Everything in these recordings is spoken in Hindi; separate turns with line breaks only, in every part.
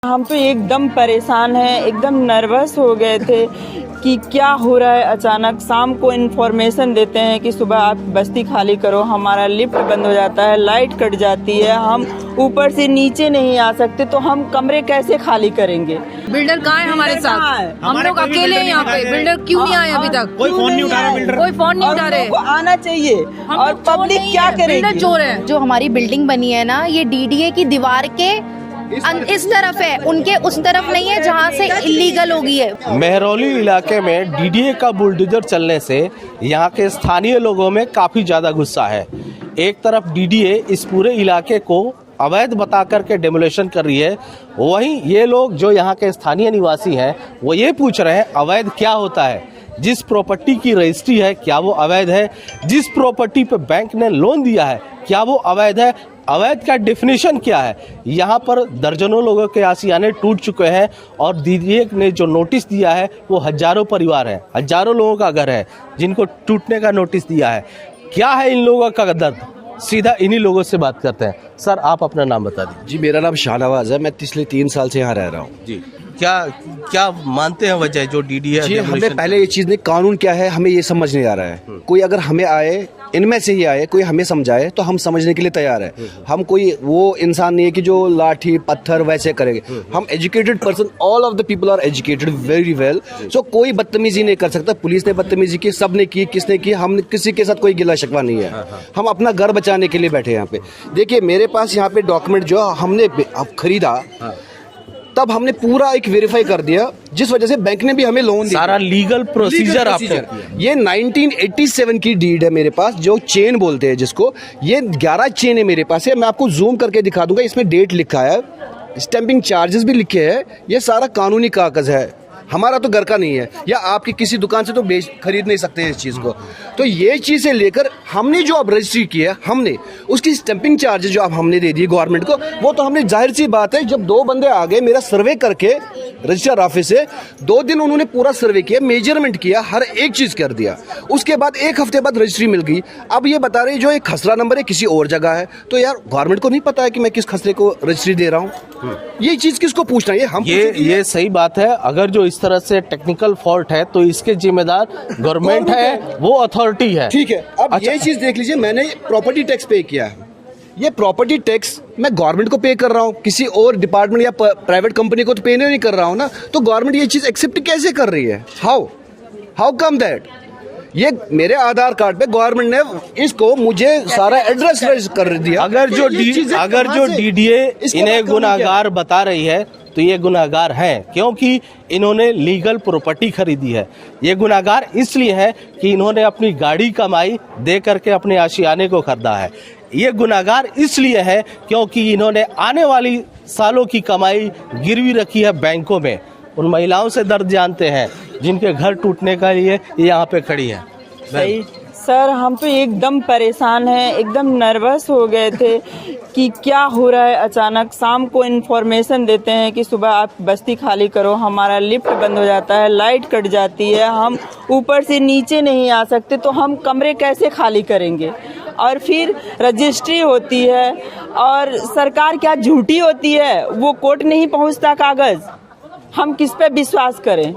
हम तो एकदम परेशान हैं, एकदम नर्वस हो गए थे कि क्या हो रहा है। अचानक शाम को इन्फॉर्मेशन देते हैं कि सुबह आप बस्ती खाली करो, हमारा लिफ्ट बंद हो जाता है, लाइट कट जाती है, हम ऊपर से नीचे नहीं आ सकते, तो हम कमरे कैसे खाली करेंगे।
बिल्डर कहाँ है हमारे साथ? हम लोग अकेले हैं यहाँ पे। बिल्डर क्यों नहीं आए अभी तक?
कोई फोन नहीं उठा रहा बिल्डर।
कोई फोन नहीं उठा रहे।
आना चाहिए और पब्लिक क्या करेगी।
बिल्डर चोर है।
जो हमारी बिल्डिंग बनी है ना, ये डीडीए की दीवार के इस तरफ है, उनके उस तरफ नहीं है जहाँ से इलीगल होगी है।
मेहरौली इलाके में डीडीए का बुलडोजर चलने से यहाँ के स्थानीय लोगों में काफ़ी ज़्यादा गुस्सा है। एक तरफ डीडीए इस पूरे इलाके को अवैध बता करके डेमोलेशन कर रही है, वहीं ये लोग जो यहाँ के स्थानीय निवासी हैं वो ये पूछ रहे हैं अवैध क्या होता है। जिस प्रॉपर्टी की रजिस्ट्री है क्या वो अवैध है? जिस प्रॉपर्टी पे बैंक ने लोन दिया है क्या वो अवैध है? अवैध का डेफिनेशन क्या है? यहाँ पर दर्जनों लोगों के आशियाने टूट चुके हैं और डीडीए ने जो नोटिस दिया है वो हजारों परिवार हैं, हजारों लोगों का घर है जिनको टूटने का नोटिस दिया है। क्या है इन लोगों का दर्द? सीधा इन्हीं लोगों से बात करते हैं। सर, आप अपना नाम बता दीजिए।
जी, मेरा नाम शाहनवाज है। मैं पिछले 3 साल से यहाँ रह रहा हूँ।
जी, क्या मानते हैं वजह जो डीडीए?
जी, हमें पहले ये चीज़ नहीं, कानून क्या है हमें ये समझ नहीं आ रहा है। कोई अगर हमें आए, इनमें से ही आए, कोई हमें समझाए तो हम समझने के लिए तैयार है। हम कोई वो इंसान नहीं है कि जो लाठी पत्थर वैसे करेंगे। हम educated person, all of the people are educated very well. So कोई बदतमीजी नहीं कर सकता। पुलिस ने बदतमीजी की, सब ने की, किसने की, हम किसी के साथ कोई गिला शिकवा नहीं है। हम अपना घर बचाने के लिए बैठे हैं यहाँ पे। देखिए, मेरे पास यहाँ पे डॉक्यूमेंट जो हमने अब खरीदा तब हमने पूरा एक वेरीफाई कर दिया, जिस वजह से बैंक ने भी हमें लोन दिया।
सारा लीगल प्रोसीजर आपने।
ये 1987 की डीड है मेरे पास, जो चेन बोलते हैं जिसको। ये 11 चेन है मेरे पास है। मैं आपको जूम करके दिखा दूंगा। इसमें डेट लिखा है, स्टैंपिंग चार्जेस भी लिखे हैं। ये सारा कानूनी कागज है। हमारा तो घर का नहीं है, या आपकी किसी दुकान से तो खरीद नहीं सकते इस चीज़ को। तो ये चीज़ें लेकर हमने जो अब रजिस्ट्री की है, हमने उसकी स्टैंपिंग चार्जेस जो अब हमने दे दिए गवर्नमेंट को, वो तो हमने, जाहिर सी बात है, जब 2 बंदे आ गए मेरा सर्वे करके रजिस्ट्रार ऑफिस से, 2 दिन उन्होंने पूरा सर्वे किया, मेजरमेंट किया, हर एक चीज़ कर दिया। उसके बाद 1 हफ्ते बाद रजिस्ट्री मिल गई। अब ये बता रहे जो एक खसरा नंबर है किसी और जगह है, तो यार गवर्नमेंट को नहीं पता है कि मैं किस खसरे को रजिस्ट्री दे रहा हूँ। ये चीज़ किसको पूछना है? हम
ये सही बात है। अगर जो इस तरह से टेक्निकल फॉल्ट है तो इसके जिम्मेदार गवर्नमेंट है, वो अथॉरिटी है।
ठीक है। अब ये चीज देख लीजिए, मैंने प्रॉपर्टी टैक्स पे किया है। ये प्रॉपर्टी टैक्स मैं गवर्नमेंट को पे कर रहा हूँ, किसी और डिपार्टमेंट या प्राइवेट कंपनी को तो पे नहीं कर रहा हूँ ना। तो गवर्नमेंट ये चीज एक्सेप्ट कैसे कर रही है? How come that? ये मेरे आधार कार्ड पे गवर्नमेंट ने इसको मुझे सारा एड्रेस कर दिया।
अगर जो डीडीए इन्हें गुनाहगार बता रही है तो ये गुनाहगार हैं, क्योंकि इन्होंने लीगल प्रॉपर्टी खरीदी है। ये गुनाहगार इसलिए है कि इन्होंने अपनी गाड़ी कमाई दे करके अपने आशियाने को खरीदा है। ये गुनाहगार इसलिए है क्योंकि इन्होंने आने वाली सालों की कमाई गिरवी रखी है बैंकों में। उन महिलाओं से दर्द जानते हैं जिनके घर टूटने के लिए यहाँ पे खड़ी है।
सही सर, हम तो एकदम परेशान हैं, एकदम नर्वस हो गए थे कि क्या हो रहा है। अचानक शाम को इन्फॉर्मेशन देते हैं कि सुबह आप बस्ती खाली करो, हमारा लिफ्ट बंद हो जाता है, लाइट कट जाती है, हम ऊपर से नीचे नहीं आ सकते, तो हम कमरे कैसे खाली करेंगे। और फिर रजिस्ट्री होती है और सरकार क्या झूठी होती है, वो कोर्ट नहीं पहुंचता कागज। हम किस पे विश्वास करें?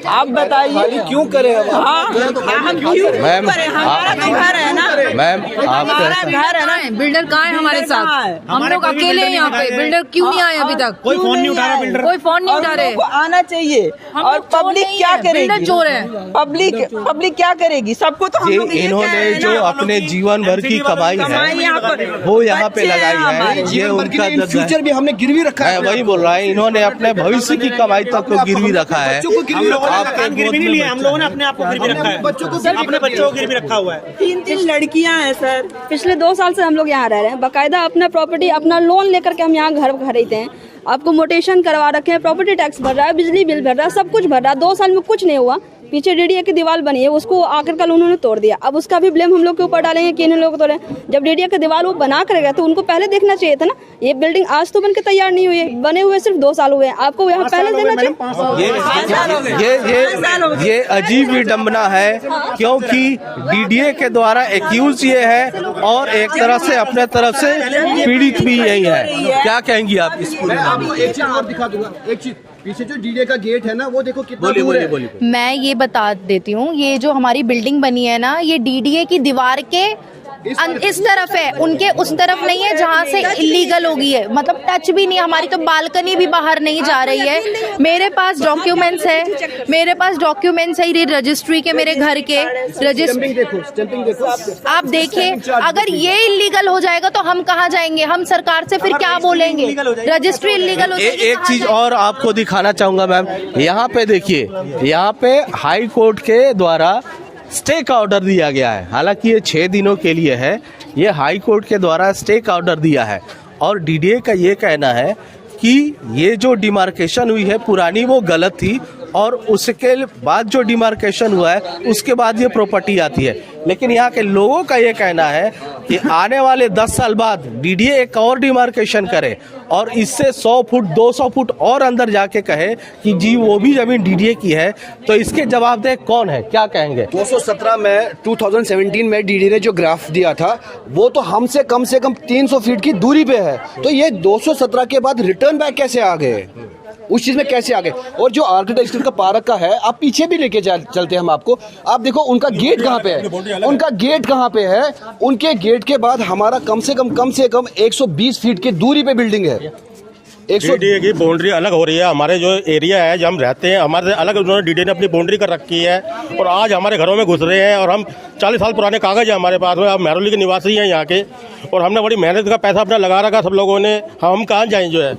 आप बताइए
क्यों करें हम?
हम क्यों करें? हमारा तो घर है ना
मैम,
हमारा घर है ना।
बिल्डर कहाँ है हमारे साथ? हम लोग अकेले हैं यहाँ पे। बिल्डर क्यों नहीं आए अभी तक?
कोई फोन नहीं उठा रहा बिल्डर।
कोई फोन नहीं उठा रहे।
आना चाहिए और पब्लिक क्या करेगी?
बिल्डर चोर है।
पब्लिक क्या करेगी? सबको तो हम लोग
इन्होंने जो अपने जीवन भर की कमाई है वो यहाँ पे लगाई है। ये उनका
फ्यूचर भी हमने गिरवी रखा है।
वही बोल रहा है, इन्होंने अपने भविष्य की कमाई तक को गिरवी रखा है।
हम लोगों ने अपने आप को गिरवी रखा है, अपने बच्चों को गिरवी रखा हुआ है।
3 लड़कियां हैं सर।
पिछले 2 साल से हम लोग यहाँ रह रहे हैं। बाकायदा अपना प्रॉपर्टी, अपना लोन लेकर के हम यहाँ घर खरीदते हैं। आपको मोटेशन करवा रखे हैं, प्रॉपर्टी टैक्स भर रहा है, बिजली बिल भर रहा है, सब कुछ भर रहा है। 2 साल में कुछ नहीं हुआ। पीछे डीडीए की दीवार बनी है, उसको आखिर कल उन्होंने तोड़ दिया। अब उसका भी ब्लेम हम लोग के ऊपर डालेंगे कि इन लोगों को तोड़े। जब डीडीए की दीवार वो बना कर गया तो उनको पहले देखना चाहिए था ना। ये बिल्डिंग आज तो बनकर तैयार नहीं हुई है, बने हुए सिर्फ 2 साल हुए हैं, आपको यहाँ पहले देना चाहिए।
ये अजीब विडंबना है, क्योंकि डीडीए के द्वारा एक्यूज ये है और एक तरह से अपने तरफ से पीड़ित भी यही है। क्या कहेंगी आप इस पूरे
आपको एक चीज और दिखा दूंगा, एक चीज पीछे जो डीडीए का गेट है ना, वो देखो कितना दूर है।
मैं ये बता देती हूँ, ये जो हमारी बिल्डिंग बनी है ना, ये डीडीए की दीवार के इस तरफ है, उनके उस तरफ नहीं है जहाँ से इलीगल हो गई है। मतलब टच भी नहीं, हमारी तो बालकनी भी बाहर नहीं जा रही है। मेरे पास डॉक्यूमेंट्स है, मेरे पास डॉक्यूमेंट्स है रजिस्ट्री के, मेरे घर के रजिस्ट्री
देखो
आप देखिए। अगर ये इलीगल हो जाएगा तो हम कहाँ जाएंगे? हम सरकार से फिर क्या बोलेंगे? रजिस्ट्री इलीगल हो जाएगी।
एक चीज और आपको दिखाना चाहूंगा मैम, यहाँ पे देखिए, यहाँ पे हाई कोर्ट के द्वारा स्टे का ऑर्डर दिया गया है। हालांकि ये 6 दिनों के लिए है, ये हाई कोर्ट के द्वारा स्टे का ऑर्डर दिया है। और डीडीए का ये कहना है कि ये जो डिमार्केशन हुई है पुरानी, वो गलत थी, और उसके बाद जो डिमार्केशन हुआ है उसके बाद ये प्रॉपर्टी आती है। लेकिन यहाँ के लोगों का ये कहना है कि आने वाले 10 साल बाद डीडीए एक और डिमार्केशन करे और इससे 100 फुट 200 फुट और अंदर जाके कहे कि जी वो भी जमीन डीडीए की है, तो इसके जवाबदेह कौन है? क्या कहेंगे?
217 में 2017 में डीडीए ने जो ग्राफ दिया था, वो तो हमसे कम 300 फीट की दूरी पे है। तो ये 217 के बाद रिटर्न बैक कैसे आ गए, उस चीज में कैसे आ गए? और जो आर्किटेक्चर का पार्क का है, आप पीछे भी लेके चलते हैं हम आपको, आप देखो उनका गेट कहाँ पे है, उनका गेट कहाँ पे है। उनके गेट के बाद हमारा कम से कम 120 फीट की दूरी पे बिल्डिंग है।
डीडीए की बाउंड्री अलग हो रही है। हमारे जो एरिया है, जो हम रहते हैं, हमारे अलग उन्होंने डीडीए ने अपनी बाउंड्री कर रखी है और आज हमारे घरों में घुस रहे हैं। और हम 40 साल पुराने कागज है हमारे पास में, आप महरौली के निवासी हैं यहाँ के, और हमने बड़ी मेहनत का पैसा अपना लगा रखा सब लोगों ने। हम कहाँ जाएं जो है?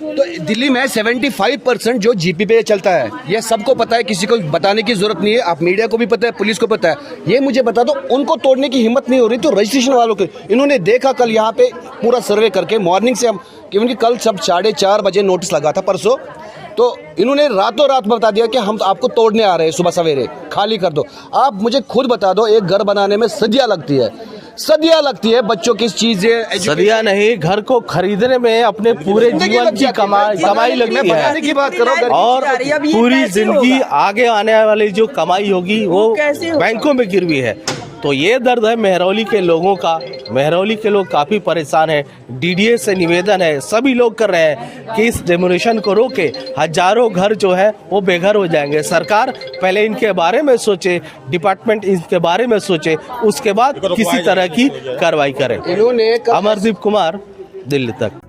तो दिल्ली में 75% जो जीपी पे चलता है, ये सबको पता है, किसी को बताने की जरूरत नहीं है। आप मीडिया को भी पता है, पुलिस को पता है। ये मुझे बता दो, उनको तोड़ने की हिम्मत नहीं हो रही तो रजिस्ट्रेशन वालों के, इन्होंने देखा कल यहाँ पे पूरा सर्वे करके मॉर्निंग से हम, क्योंकि कल सब 4:30 बजे नोटिस लगा था परसों, तो इन्होंने रातों रात बता दिया कि हम आपको तोड़ने आ रहे हैं, सुबह सवेरे खाली कर दो। आप मुझे खुद बता दो, एक घर बनाने में सदियां लगती है, बच्चों की चीजें,
सदिया नहीं, घर को खरीदने में अपने पूरे जीवन की कमाई लगती है,
की बात करो,
और पूरी जिंदगी आगे आने वाली जो कमाई होगी वो बैंकों में गिरवी है। तो ये दर्द है महरौली के लोगों का। महरौली के लोग काफ़ी परेशान हैं। डीडीए से निवेदन है, सभी लोग कर रहे हैं कि इस डेमोलिशन को रोके, हजारों घर जो है वो बेघर हो जाएंगे। सरकार पहले इनके बारे में सोचे, डिपार्टमेंट इनके बारे में सोचे, उसके बाद किसी तरह की कार्रवाई करे।
इन्होंने
अमरदीप कुमार, दिल्ली तक।